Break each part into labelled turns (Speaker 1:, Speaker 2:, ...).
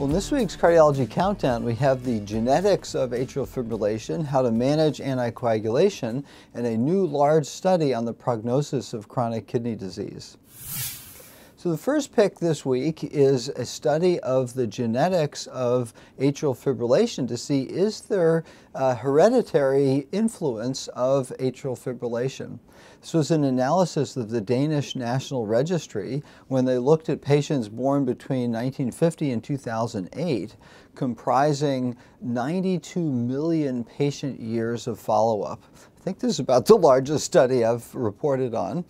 Speaker 1: Well, in this week's Cardiology Countdown, we have the genetics of atrial fibrillation, how to manage anticoagulation, and a new large study on the prognosis of chronic kidney disease. So the first pick this week is a study of the genetics of atrial fibrillation to see is there a hereditary influence of atrial fibrillation. This was an analysis of the Danish National Registry when they looked at patients born between 1950 and 2008, comprising 92 million patient years of follow-up. I think this is about the largest study I've reported on.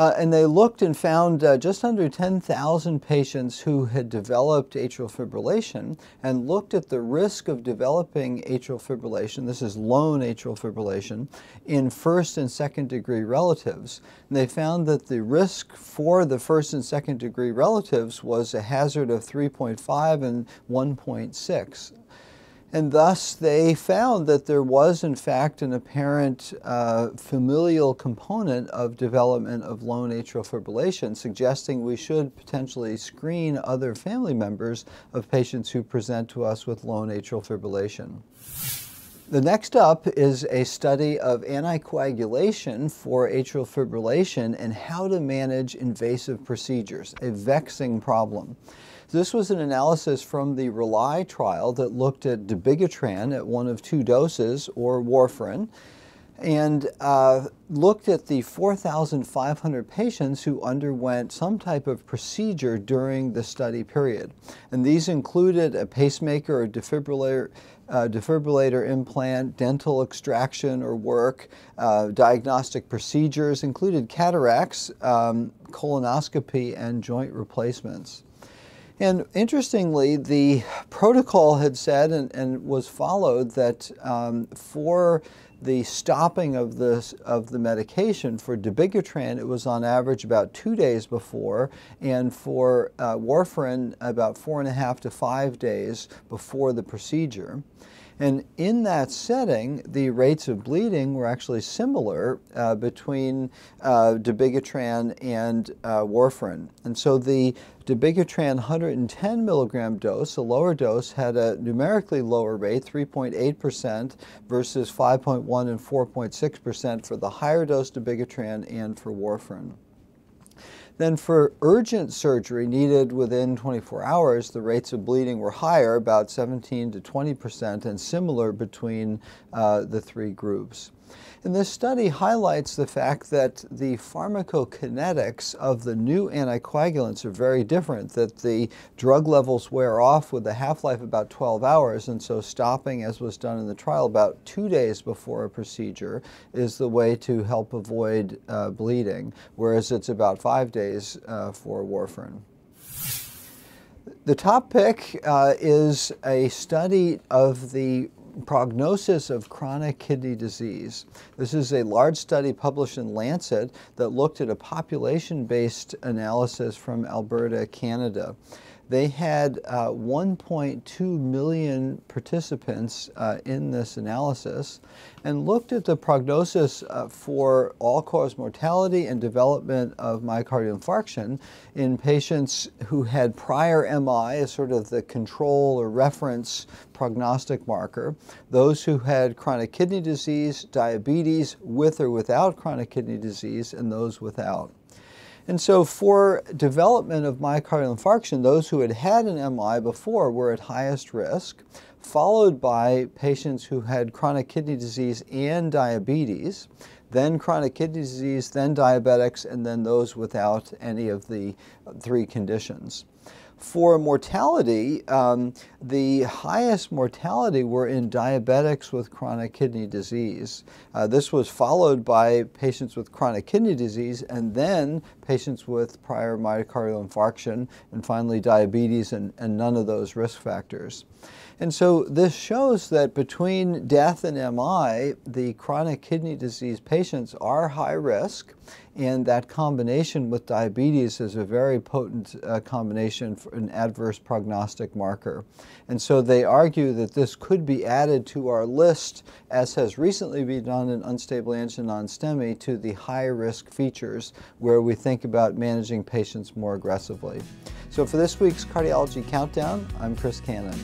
Speaker 1: And they looked and found just under 10,000 patients who had developed atrial fibrillation and looked at the risk of developing atrial fibrillation, this is lone atrial fibrillation, in first and second degree relatives. And they found that the risk for the first and second degree relatives was a hazard of 3.5 and 1.6. And thus they found that there was in fact an apparent familial component of development of lone atrial fibrillation, suggesting we should potentially screen other family members of patients who present to us with lone atrial fibrillation. The next up is a study of anticoagulation for atrial fibrillation and how to manage invasive procedures, a vexing problem. This was an analysis from the RELY trial that looked at dabigatran at one of two doses, or warfarin, and looked at the 4,500 patients who underwent some type of procedure during the study period. And these included a pacemaker or defibrillator implant, dental extraction or work, diagnostic procedures, included cataracts, colonoscopy, and joint replacements. And interestingly, the protocol had said and was followed that for the stopping of the medication for dabigatran, it was on average about 2 days before, and for warfarin about 4.5 to 5 days before the procedure. And in that setting, the rates of bleeding were actually similar between dabigatran and warfarin. And so the dabigatran 110 milligram dose, a lower dose, had a numerically lower rate, 3.8% versus 5.1 and 4.6% for the higher dose dabigatran and for warfarin. Then for urgent surgery needed within 24 hours, the rates of bleeding were higher, about 17 to 20%, and similar between the three groups. And this study highlights the fact that the pharmacokinetics of the new anticoagulants are very different, that the drug levels wear off with a half-life about 12 hours, and so stopping, as was done in the trial, about 2 days before a procedure is the way to help avoid bleeding, whereas it's about 5 days for warfarin. The top pick is a study of the prognosis of chronic kidney disease. This is a large study published in Lancet that looked at a population-based analysis from Alberta, Canada. They had 1.2 million participants in this analysis and looked at the prognosis for all-cause mortality and development of myocardial infarction in patients who had prior MI as sort of the control or reference prognostic marker, those who had chronic kidney disease, diabetes with or without chronic kidney disease, and those without. And so for development of myocardial infarction, those who had had an MI before were at highest risk, followed by patients who had chronic kidney disease and diabetes, then chronic kidney disease, then diabetics, and then those without any of the three conditions. For mortality, the highest mortality were in diabetics with chronic kidney disease. This was followed by patients with chronic kidney disease and then patients with prior myocardial infarction and finally diabetes and none of those risk factors. And so this shows that between death and MI, the chronic kidney disease patients are high risk, and that combination with diabetes is a very potent combination for an adverse prognostic marker. And so they argue that this could be added to our list, as has recently been done in unstable angina non-STEMI, to the high risk features where we think about managing patients more aggressively. So for this week's Cardiology Countdown, I'm Chris Cannon.